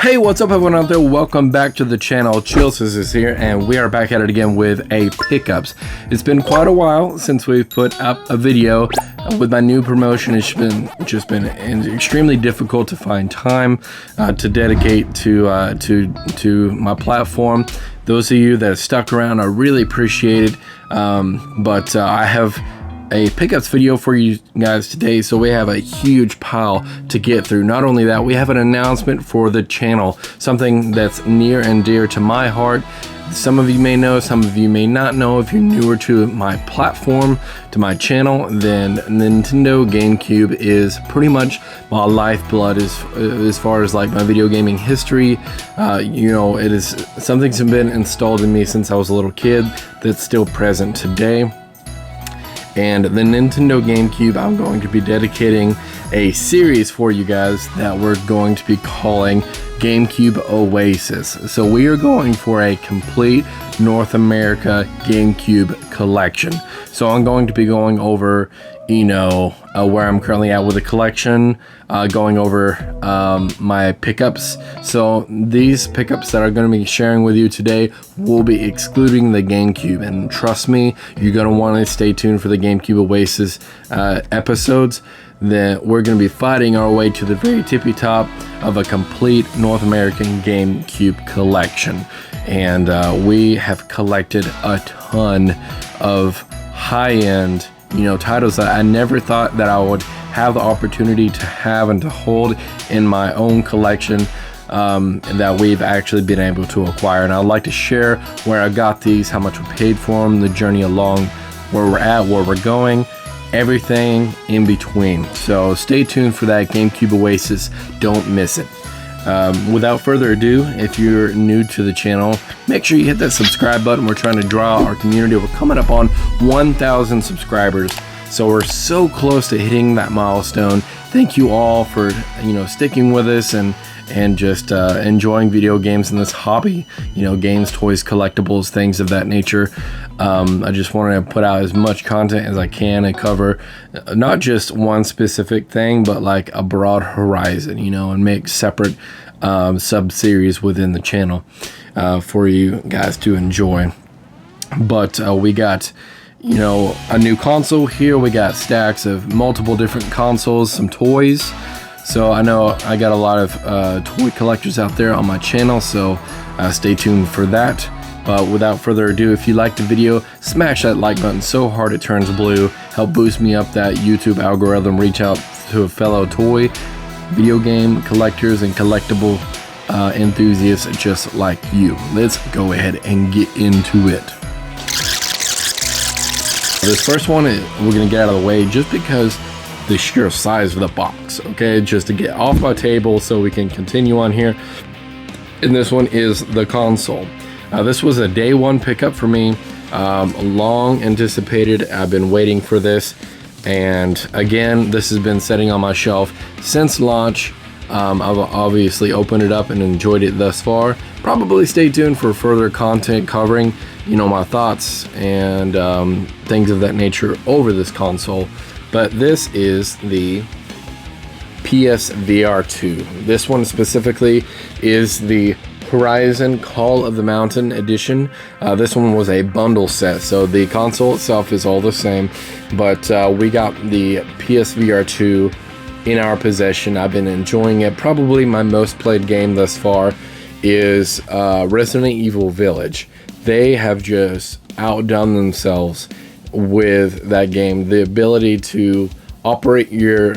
Hey, what's up everyone out there? Welcome back to the channel. Chills is here, and we are back at it again with a pickups. It's been quite a while since we've put up a video. With my new promotion, it's just been extremely difficult to find time to dedicate to my platform. Those of you that have stuck around, I really appreciate it. But I have a pickups video for you guys today, so we have a huge pile to get through. Not only that, we have an announcement for the channel, something that's near and dear to my heart. Some of you may know, some of you may not know. If you're newer to my platform, to my channel, then Nintendo GameCube is pretty much my lifeblood as far as like my video gaming history. You know, it is something that's been installed in me since I was a little kid that's still present today. And the Nintendo GameCube, I'm going to be dedicating a series for you guys that we're going to be calling GameCube Oasis. So we are going for a complete North America GameCube collection. So I'm going to be going over, you know, where I'm currently at with the collection, going over my pickups. So these pickups that I'm going to be sharing with you today will be excluding the GameCube, and trust me, you're going to want to stay tuned for the GameCube Oasis episodes. Then we're going to be fighting our way to the very tippy top of a complete North American GameCube collection. And we have collected a ton of high-end, you know, titles that I never thought that I would have the opportunity to have and to hold in my own collection, that we've actually been able to acquire. And I'd like to share where I got these, how much we paid for them, the journey along, where we're at, where we're going, everything in between. So stay tuned for that GameCube Oasis. Don't miss it. Without further ado, if you're new to the channel, make sure you hit that subscribe button. We're trying to draw our community. We're coming up on 1,000 subscribers, so we're so close to hitting that milestone. Thank you all for, you know, sticking with us and just enjoying video games in this hobby, you know, games, toys, collectibles, things of that nature. I just want to put out as much content as I can and cover not just one specific thing, but like a broad horizon, you know, and make separate sub-series within the channel for you guys to enjoy. But we got, you know, a new console here. We got stacks of multiple different consoles, some toys. So I know I got a lot of toy collectors out there on my channel, so stay tuned for that. But without further ado, if you liked the video, smash that like button so hard it turns blue. Help boost me up that YouTube algorithm. Reach out to a fellow toy, video game collectors, and collectible enthusiasts just like you. Let's go ahead and get into it. This first one, we're going to get out of the way just because the sheer size of the box, okay? Just to get off my table so we can continue on here. And this one is the console. This was a day one pickup for me, long anticipated. I've been waiting for this, and again, this has been sitting on my shelf since launch. I've obviously opened it up and enjoyed it thus far. Probably stay tuned for further content covering, you know, my thoughts and things of that nature over this console. But this is the PSVR 2. This one specifically is the Horizon Call of the Mountain edition. This one was a bundle set, so the console itself is all the same, but we got the PSVR 2 in our possession. I've been enjoying it. Probably my most played game thus far is Resident Evil Village. They have just outdone themselves with that game. The ability to operate your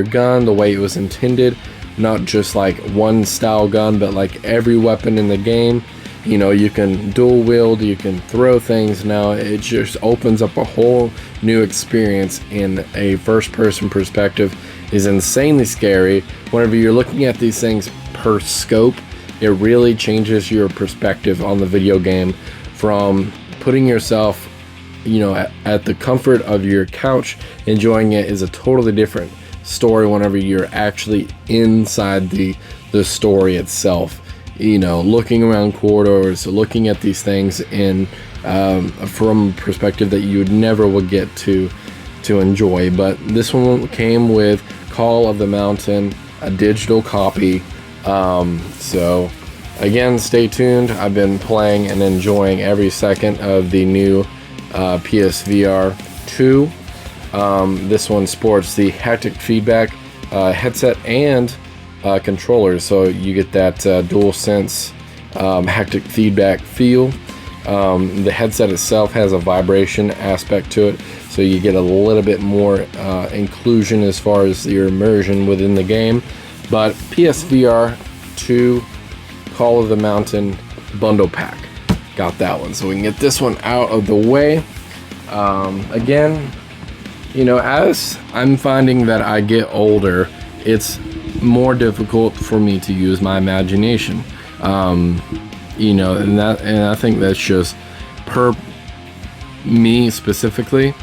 gun the way it was intended, not just like one style gun, but like every weapon in the game. You know, you can dual wield, you can throw things now. It just opens up a whole new experience in a first person perspective. Is insanely scary. Whenever you're looking at these things per scope, it really changes your perspective on the video game from putting yourself, you know, at the comfort of your couch enjoying it is a totally different story whenever you're actually inside the story itself, you know, looking around corridors, looking at these things in from a perspective that you never would get to enjoy. But this one came with Call of the Mountain, a digital copy So again, stay tuned. I've been playing and enjoying every second of the new PSVR 2. This one sports the haptic feedback headset and controllers, so you get that DualSense haptic feedback feel. The headset itself has a vibration aspect to it, so you get a little bit more inclusion as far as your immersion within the game. But PSVR 2 Call of the Mountain bundle pack, got that one, so we can get this one out of the way. Again, you know, as I'm finding that I get older, it's more difficult for me to use my imagination. You know, and I think that's just per me specifically.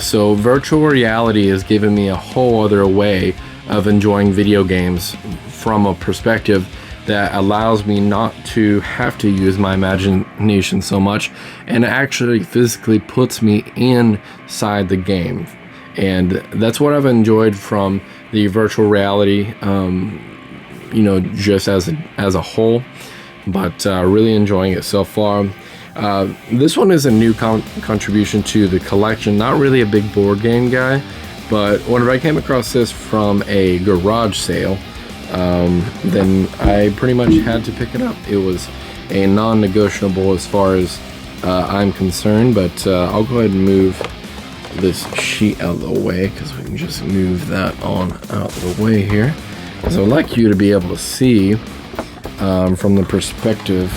So virtual reality has given me a whole other way of enjoying video games from a perspective that allows me not to have to use my imagination so much, and actually physically puts me inside the game. And that's what I've enjoyed from the virtual reality, you know, just as a whole. But really enjoying it so far. This one is a new contribution to the collection. Not really a big board game guy, but whenever I came across this from a garage sale, then I pretty much had to pick it up. It was a non-negotiable as far as I'm concerned, but I'll go ahead and move this sheet out of the way, because we can just move that on out of the way here, because I'd like you to be able to see from the perspective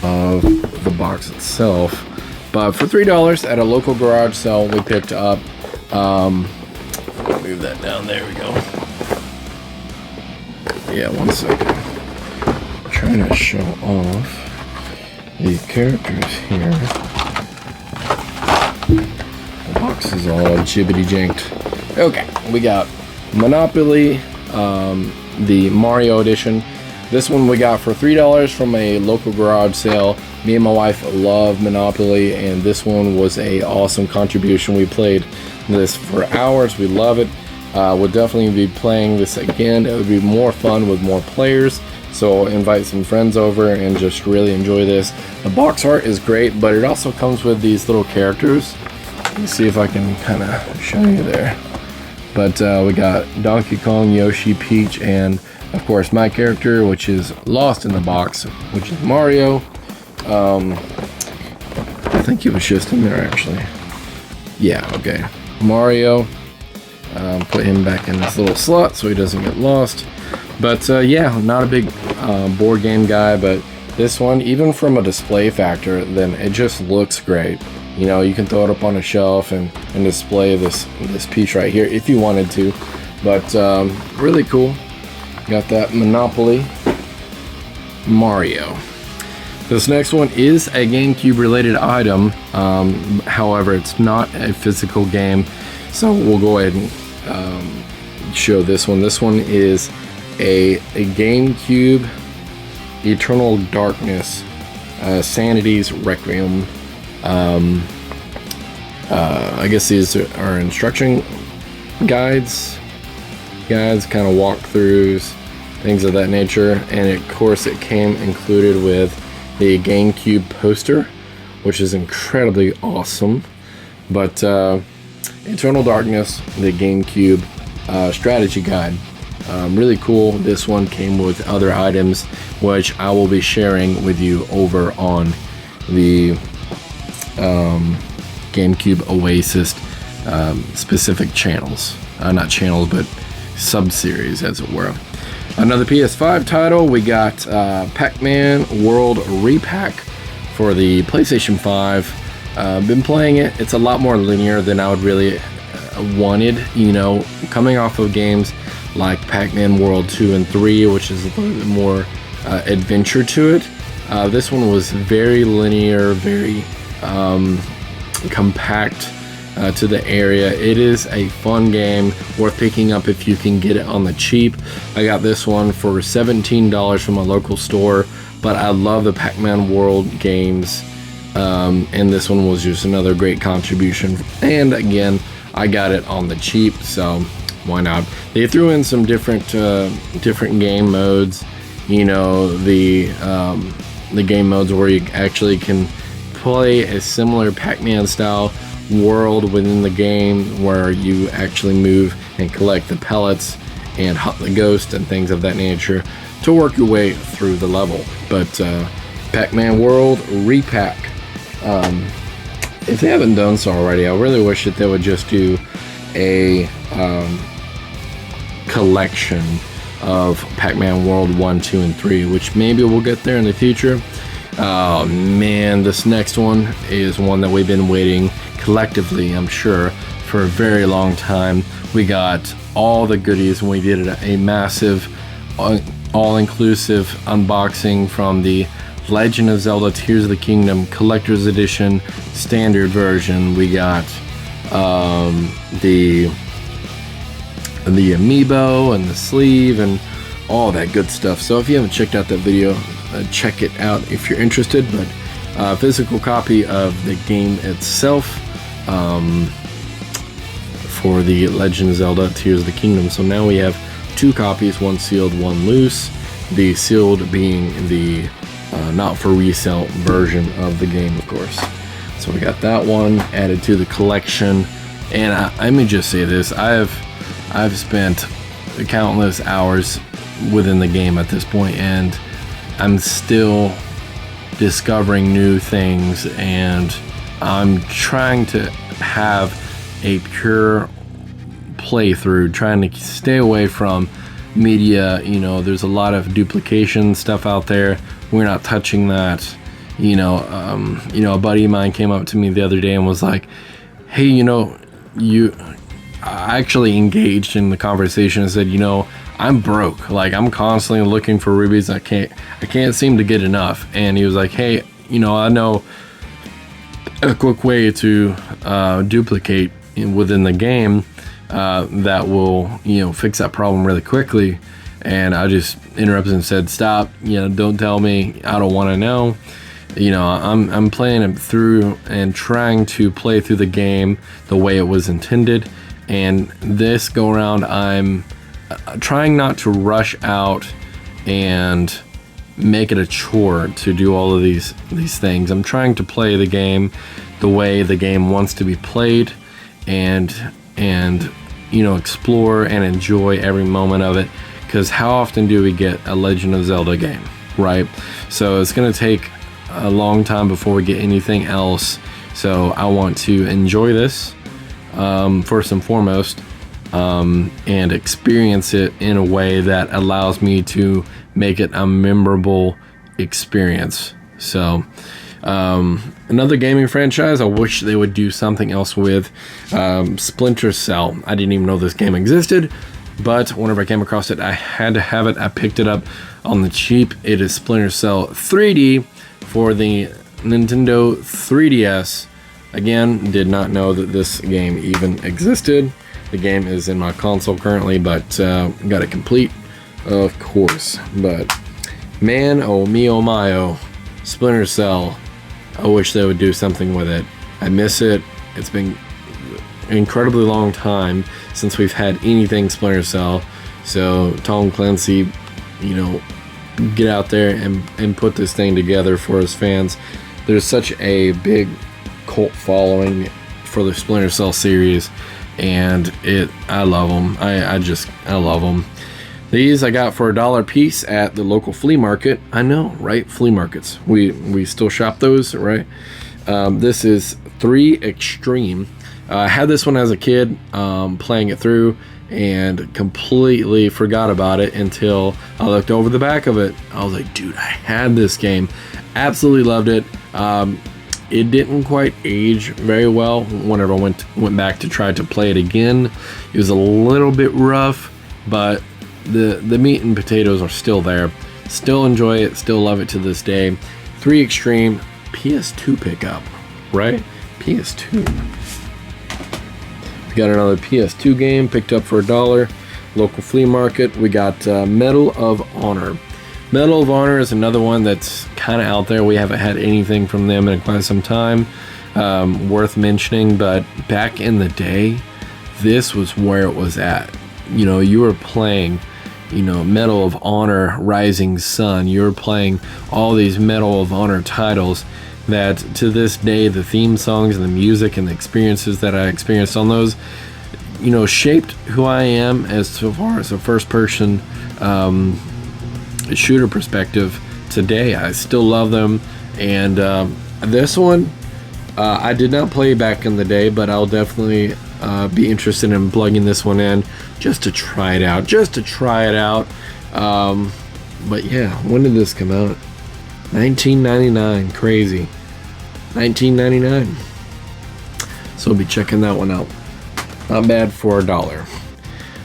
of the box itself. But for $3 at a local garage sale, we picked up, move that down, there we go. Yeah, 1 second. I'm trying to show off the characters here. The box is all jibbity janked. Okay, we got Monopoly, the Mario edition. This one we got for $3 from a local garage sale. Me and my wife love Monopoly, and this one was a awesome contribution. We played this for hours. We love it. We'll definitely be playing this again. It would be more fun with more players, so invite some friends over and just really enjoy this. The box art is great, but it also comes with these little characters. Let me see if I can kind of show you there. But we got Donkey Kong, Yoshi, Peach, and of course my character, which is lost in the box, which is Mario. I think he was just in there actually. Yeah, okay. Mario. Put him back in this little slot so he doesn't get lost. But yeah, not a big board game guy, but this one, even from a display factor, then it just looks great. You know, you can throw it up on a shelf and display this piece right here if you wanted to. But really cool. Got that Monopoly Mario. This next one is a GameCube related item. However, it's not a physical game, so we'll go ahead and show this one. This one is a GameCube Eternal Darkness, Sanity's Requiem. I guess these are instruction guides, kind of walkthroughs, things of that nature. And of course it came included with the GameCube poster, which is incredibly awesome. But Eternal Darkness, the GameCube strategy guide, really cool. This one came with other items, which I will be sharing with you over on the GameCube Oasis specific channels. Not channels, but sub-series, as it were. Another PS5 title, we got Pac-Man World Repack for the PlayStation 5. Been playing it. It's a lot more linear than I would really wanted, you know, coming off of games like Pac-Man World 2 and 3, which is a little bit more adventure to it. This one was very linear, very compact to the area. It is a fun game, worth picking up if you can get it on the cheap. I got this one for $17 from a local store, but I love the Pac-Man World games, and this one was just another great contribution. And again, I got it on the cheap, so why not? They threw in some different game modes the game modes where you actually can play a similar Pac-Man style world within the game, where you actually move and collect the pellets and hunt the ghost and things of that nature to work your way through the level. But Pac-Man World Repack, if they haven't done so already, I really wish that they would just do a collection of Pac-Man World 1, 2, and 3, which maybe we'll get there in the future. Oh man, this next one is one that we've been waiting collectively, I'm sure, for a very long time. We got all the goodies when we did a massive all-inclusive unboxing from the Legend of Zelda Tears of the Kingdom Collector's Edition Standard Version. We got the amiibo and the sleeve and all that good stuff. So if you haven't checked out that video, check it out if you're interested. But a physical copy of the game itself for the Legend of Zelda Tears of the Kingdom. So now we have two copies, one sealed, one loose. The sealed being the not for resale version of the game, of course. So we got that one added to the collection. And let me just say this: I've spent countless hours within the game at this point, and I'm still discovering new things, and I'm trying to have a pure playthrough, trying to stay away from media. There's a lot of duplication stuff out there. We're not touching that. A buddy of mine came up to me the other day and was like, hey, I actually engaged in the conversation and said, I'm broke. Like, I'm constantly looking for rubies. I can't seem to get enough. And he was like, hey, I know a quick way to duplicate within the game that will, fix that problem really quickly. And I just interrupted and said, stop, don't tell me. I don't want to know. I'm playing it through and trying to play through the game the way it was intended. And this go around, I'm trying not to rush out and make it a chore to do all of these things. I'm trying to play the game the way the game wants to be played, and explore and enjoy every moment of it. Because how often do we get a Legend of Zelda game, right? So it's going to take a long time before we get anything else. So I want to enjoy this first and foremost, and experience it in a way that allows me to make it a memorable experience. So another gaming franchise I wish they would do something else with, Splinter Cell. I didn't even know this game existed, but whenever I came across it, I had to have it. I picked it up on the cheap. It is Splinter Cell 3D for the Nintendo 3DS. Again, did not know that this game even existed. The game is in my console currently, but got it complete, of course. But man, oh me, oh my, oh, Splinter Cell. I wish they would do something with it. I miss it. It's been an incredibly long time since we've had anything Splinter Cell. So Tom Clancy, get out there and put this thing together for his fans. There's such a big cult following for the Splinter Cell series, and I love them. I love them. These I got for $1 a piece at the local flea market. I know, right? Flea markets. We still shop those, right? This is 3 Extreme. I had this one as a kid, playing it through, and completely forgot about it until I looked over the back of it. I was like, dude, I had this game. Absolutely loved it. It didn't quite age very well whenever I went back to try to play it again. It was a little bit rough, but the meat and potatoes are still there. Still enjoy it, still love it to this day. 3 Extreme PS2 pickup, right? PS2. We got another PS2 game picked up for $1. Local flea market. We got Medal of Honor. Medal of Honor is another one that's kind of out there. We haven't had anything from them in quite some time worth mentioning, but back in the day, this was where it was at. You were playing you know, Medal of Honor Rising Sun. You're playing all these Medal of Honor titles that to this day, the theme songs and the music and the experiences that I experienced on those, you know, shaped who I am as far as a first person shooter perspective today. I still love them. And this one, I did not play back in the day, but I'll definitely be interested in plugging this one in just to try it out. But yeah, when did this come out? 1999. Crazy. 1999. So we'll be checking that one out. Not bad for $1.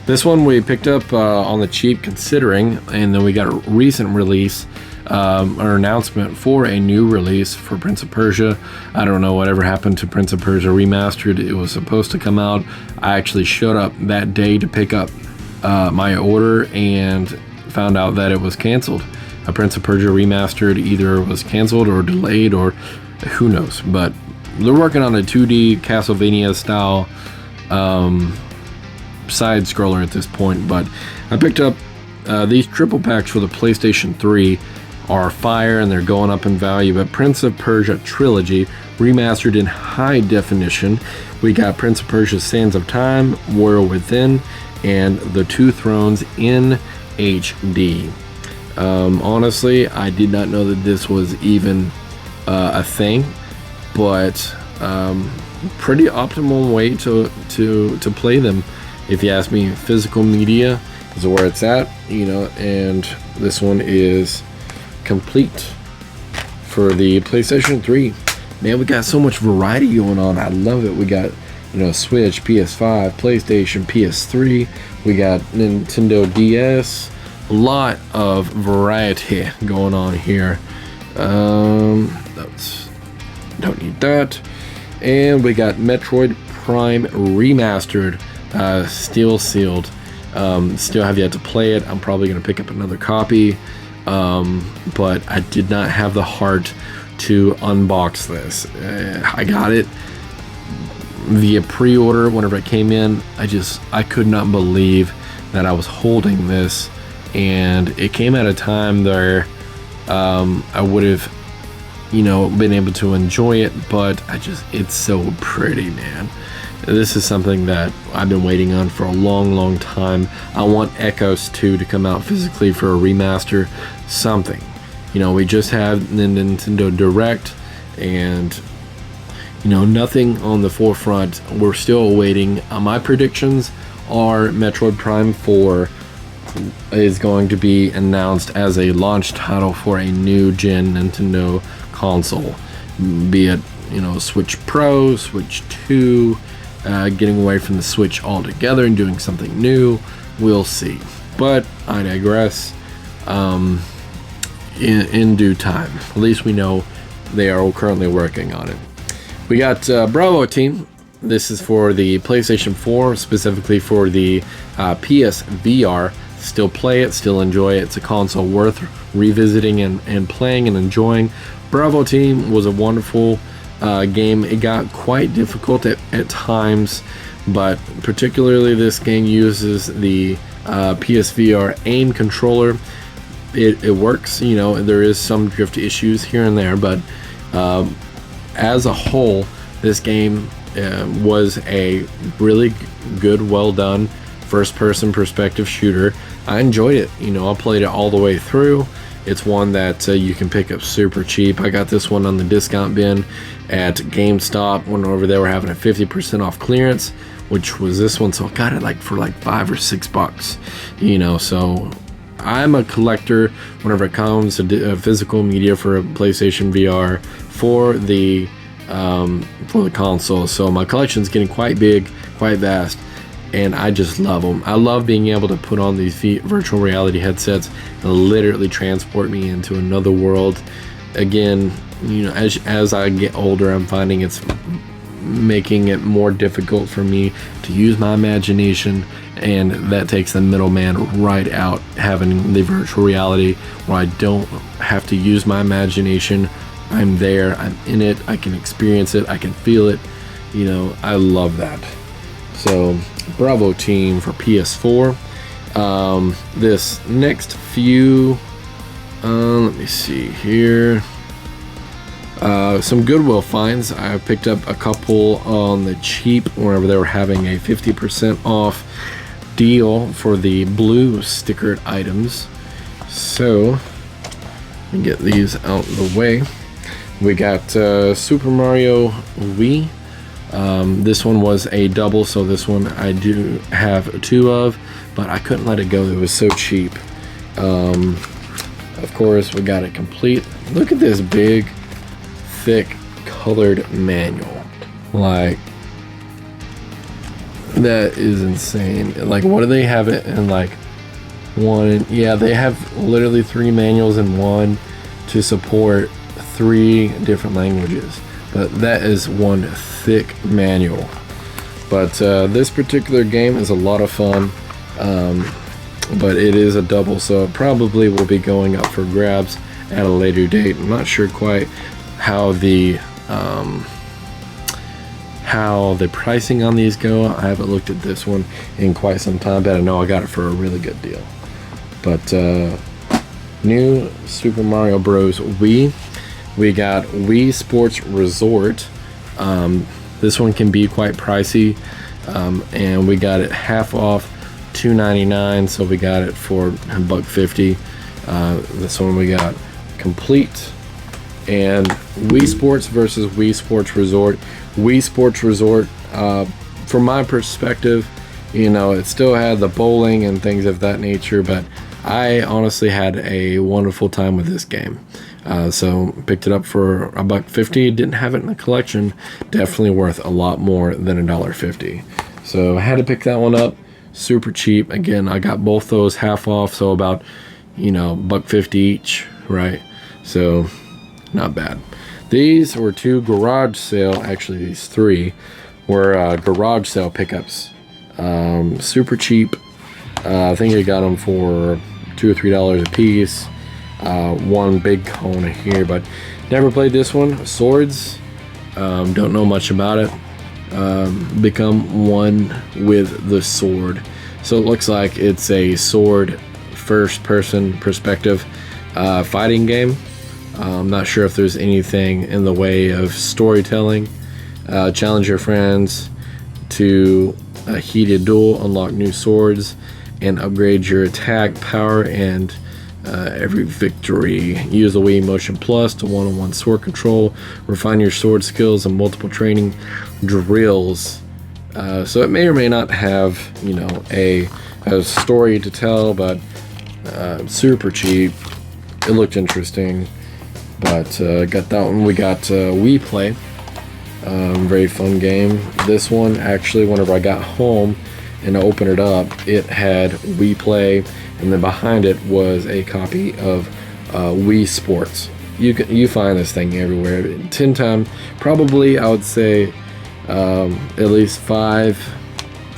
This one we picked up on the cheap considering, and then we got a recent release or announcement for a new release for Prince of Persia. I don't know whatever happened to Prince of Persia Remastered. It was supposed to come out. I actually showed up that day to pick up my order and found out that it was canceled. A Prince of Persia Remastered either was canceled or delayed, or who knows. But they're working on a 2D Castlevania style side scroller at this point. But I picked up these triple packs for the PlayStation 3 are fire, and they're going up in value. But Prince of Persia Trilogy remastered in high definition. We got Prince of Persia Sands of Time, Warrior Within, and The Two Thrones in HD. Honestly, I did not know that this was even a thing, but pretty optimal way to play them, if you ask me. Physical media is where it's at, you know, and this one is complete for the PlayStation 3. Man, we got so much variety going on. I love it. We got, you know, Switch, PS5, PlayStation, PS3. We got Nintendo DS. A lot of variety going on here. Don't need that. And we got Metroid Prime Remastered, still sealed. Still have yet to play it. I'm probably going to pick up another copy. But I did not have the heart to unbox this. I got it via pre-order whenever it came in. I could not believe that I was holding this, and it came at a time where I would have, you know, been able to enjoy it, but it's so pretty, man. This is something that I've been waiting on for a long time. I want Echoes 2 to come out physically for a remaster, something. You know, we just had the Nintendo Direct, and, you know, nothing on the forefront. We're still awaiting. My predictions are Metroid Prime 4 is going to be announced as a launch title for a new gen Nintendo console, be it, you know, Switch Pro, Switch 2, getting away from the Switch altogether and doing something new. We'll see, but I digress. In due time. At least we know they are currently working on it. We got Bravo Team. This is for the PlayStation 4, specifically for the PS VR. Still play it, still enjoy it. It's a console worth revisiting and playing and enjoying. Bravo Team was a wonderful game. It got quite difficult at times, but particularly this game uses the PSVR aim controller. It works, you know. There is some drift issues here and there, but as a whole, this game was a really good, well done first-person perspective shooter. I enjoyed it. You know, I played it all the way through. It's one that you can pick up super cheap. I got this one on the discount bin at GameStop whenever they were having a 50% off clearance, which was this one. So I got it for like $5 or $6. You know, so I'm a collector whenever it comes to physical media for a PlayStation VR for the console. So my collection is getting quite big, quite vast, and I just love them. I love being able to put on these virtual reality headsets and literally transport me into another world. Again, you know, as I get older, I'm finding it's making it more difficult for me to use my imagination, and that takes the middleman right out. Having the virtual reality where I don't have to use my imagination, I'm there, I'm in it, I can experience it, I can feel it. You know, I love that. So Bravo Team for PS4. This next few, let me see here. Some Goodwill finds. I picked up a couple on the cheap whenever they were having a 50% off deal for the blue stickered items. So, let me get these out of the way. We got Super Mario Wii. This one was a double, so this one I do have 2 of, but I couldn't let it go. It was so cheap. Of course, we got it complete. Look at this big, thick, colored manual. Like, that is insane. Like, what do they have it in, like, one? Yeah, they have literally 3 manuals in one to support 3 different languages. But that is one thick manual. But this particular game is a lot of fun. But it is a double, so it probably will be going up for grabs at a later date. I'm not sure quite how the pricing on these go. I haven't looked at this one in quite some time, but I know I got it for a really good deal. But new Super Mario Bros. Wii. We got Wii Sports Resort. This one can be quite pricey, and we got it half off, $2.99, so we got it for $1.50. This one we got complete. And Wii Sports versus Wii Sports Resort. Wii Sports Resort, from my perspective, you know, it still had the bowling and things of that nature, but I honestly had a wonderful time with this game. So picked it up for $1.50. Didn't have it in the collection. Definitely worth a lot more than $1.50. So I had to pick that one up. Super cheap. Again, I got both those half off, so about, you know, $1.50 each, right? So not bad. These were 2 garage sale. Actually, these 3 were garage sale pickups. Super cheap. I think I got them for $2 or $3 a piece. One big cone here, but never played this one. Swords, don't know much about it. Become one with the sword. So it looks like it's a sword first person perspective fighting game. I'm not sure if there's anything in the way of storytelling. Challenge your friends to a heated duel, unlock new swords, and upgrade your attack power and every victory. Use the Wii Motion Plus to one-on-one sword control. Refine your sword skills and multiple training drills. So it may or may not have, you know, a story to tell, but super cheap. It looked interesting, but got that one. We got Wii Play. Very fun game. This one, actually, whenever I got home and I opened it up, it had Wii Play, and then behind it was a copy of Wii Sports. You find this thing everywhere. 10 times, probably I would say at least 5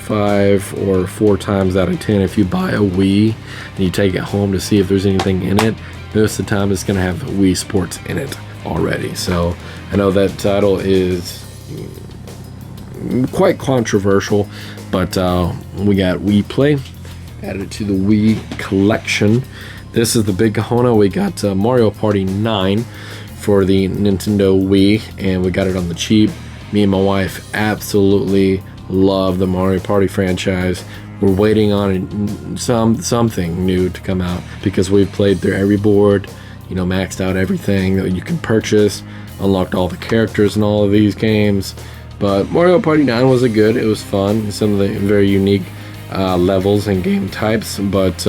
or 4 times out of 10. If you buy a Wii and you take it home to see if there's anything in it, most of the time it's going to have Wii Sports in it already. So I know that title is quite controversial, but we got Wii Play added to the Wii collection. This is the big kahuna. We got Mario Party 9 for the Nintendo Wii, and we got it on the cheap. Me and my wife absolutely love the Mario Party franchise. We're waiting on something new to come out because we've played through every board, you know, maxed out everything that you can purchase, unlocked all the characters in all of these games. But Mario Party 9 was good. It was fun. Some of the very unique levels and game types. But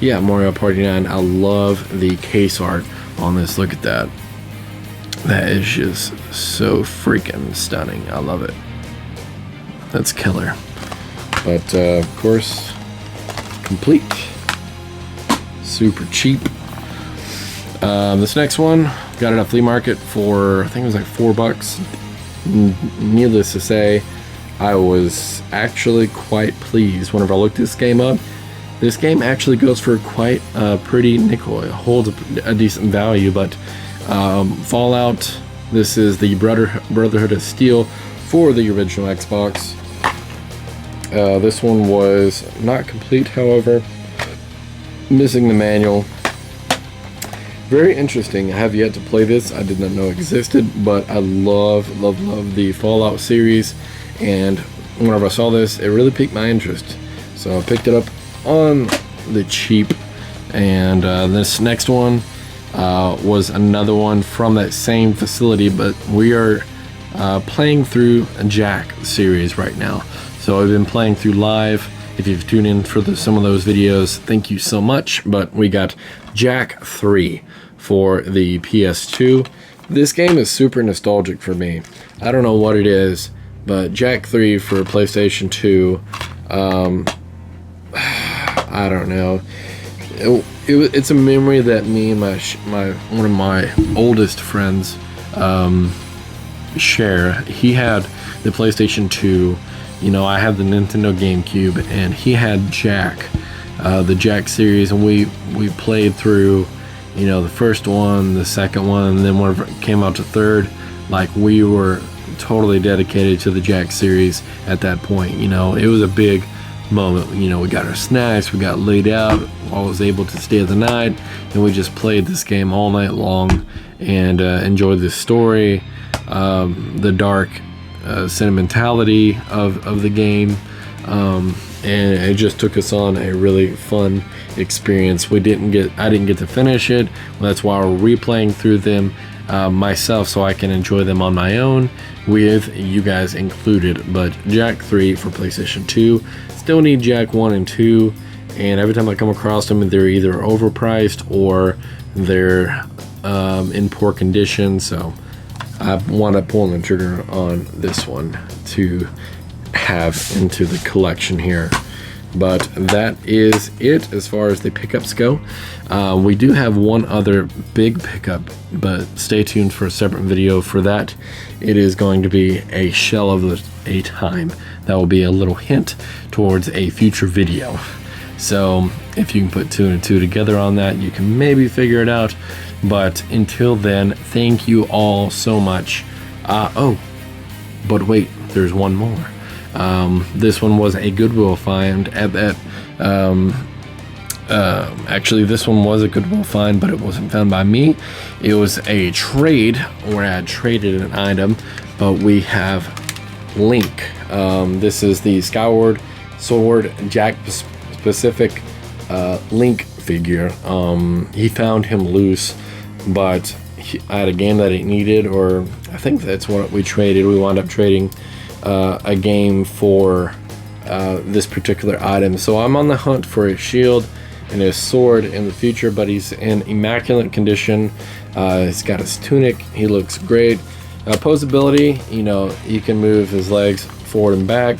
yeah, Mario Party 9. I love the case art on this. Look at that. That is just so freaking stunning. I love it. That's killer. But of course, complete. Super cheap. This next one, got it at flea market for, I think it was like $4. Needless to say, I was actually quite pleased whenever I looked this game up. This game actually goes for quite a pretty nickel. It holds a decent value, but Fallout, this is the Brotherhood of Steel for the original Xbox. This one was not complete, however, missing the manual. Very interesting. I have yet to play this. I did not know existed, but I love the Fallout series, and whenever I saw this, it really piqued my interest. So I picked it up on the cheap, and this next one was another one from that same facility, but we are playing through a Jak series right now. So I've been playing through live. If you've tuned in for some of those videos, thank you so much. But we got Jak 3 for the PS2. This game is super nostalgic for me. I don't know what it is, but Jak 3 for PlayStation 2, I don't know. It's a memory that me and one of my oldest friends share. He had the PlayStation 2. You know, I had the Nintendo GameCube, and he had Jak, the Jak series, and we played through, you know, the first one, the second one, and then whenever it came out to third, like, we were totally dedicated to the Jak series at that point. You know, it was a big moment. You know, we got our snacks, we got laid out, I was able to stay the night, and we just played this game all night long and enjoyed the story, the dark sentimentality of the game, and it just took us on a really fun experience. I didn't get to finish it. Well, that's why we're replaying through them myself, so I can enjoy them on my own with you guys included. But Jak 3 for PlayStation 2. Still need Jak 1 and 2, and every time I come across them, they're either overpriced or they're in poor condition, so I wound up pulling the trigger on this one to have into the collection here. But that is it as far as the pickups go. We do have one other big pickup, but stay tuned for a separate video for that. It is going to be a shell of a time. That will be a little hint towards a future video. So if you can put 2 and 2 together on that, you can maybe figure it out. But until then, thank you all so much. Oh, but wait, there's one more. This one was a Goodwill find at that. Actually, this one was a Goodwill find, but it wasn't found by me. It was a trade where I had traded an item, but we have Link. This is the Skyward Sword Jak specific Link figure. He found him loose, but I had a game that he needed, or I think that's what we traded. We wound up trading a game for this particular item. So I'm on the hunt for his shield and his sword in the future, but he's in immaculate condition. He's got his tunic. He looks great. Posability, you know, you can move his legs forward and back.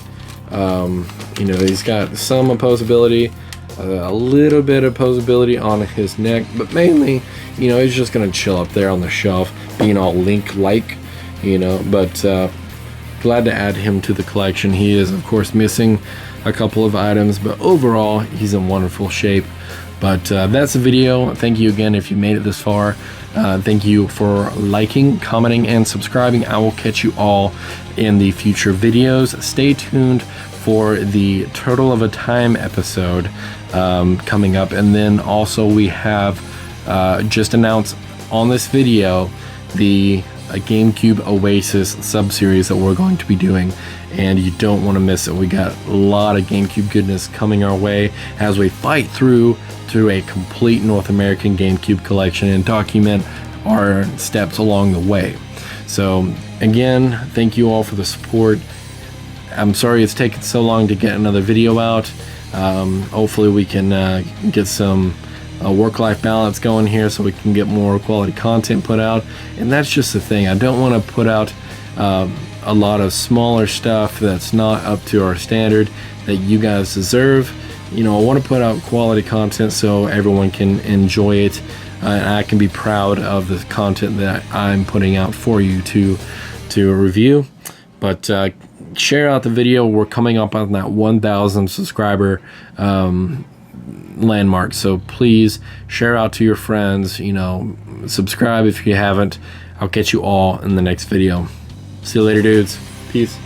You know, he's got some opposability, a little bit of posability on his neck, but mainly, you know, he's just gonna chill up there on the shelf, being all Link-like, you know. But glad to add him to the collection. He is, of course, missing a couple of items, but overall, he's in wonderful shape. But that's the video. Thank you again if you made it this far. Thank you for liking, commenting, and subscribing. I will catch you all in the future videos. Stay tuned for the Turtle of a Time episode coming up. And then also we have just announced on this video the GameCube Oasis sub-series that we're going to be doing, and you don't want to miss it. We got a lot of GameCube goodness coming our way as we fight through a complete North American GameCube collection and document our steps along the way. So again, thank you all for the support. I'm sorry it's taken so long to get another video out. Hopefully we can get some work-life balance going here so we can get more quality content put out. And that's just the thing. I don't want to put out a lot of smaller stuff that's not up to our standard that you guys deserve. You know, I want to put out quality content so everyone can enjoy it, and I can be proud of the content that I'm putting out for you to review. But share out the video. We're coming up on that 1,000 subscriber landmark, so please share out to your friends. You know, subscribe if you haven't. I'll catch you all in the next video. See you later, dudes. Peace.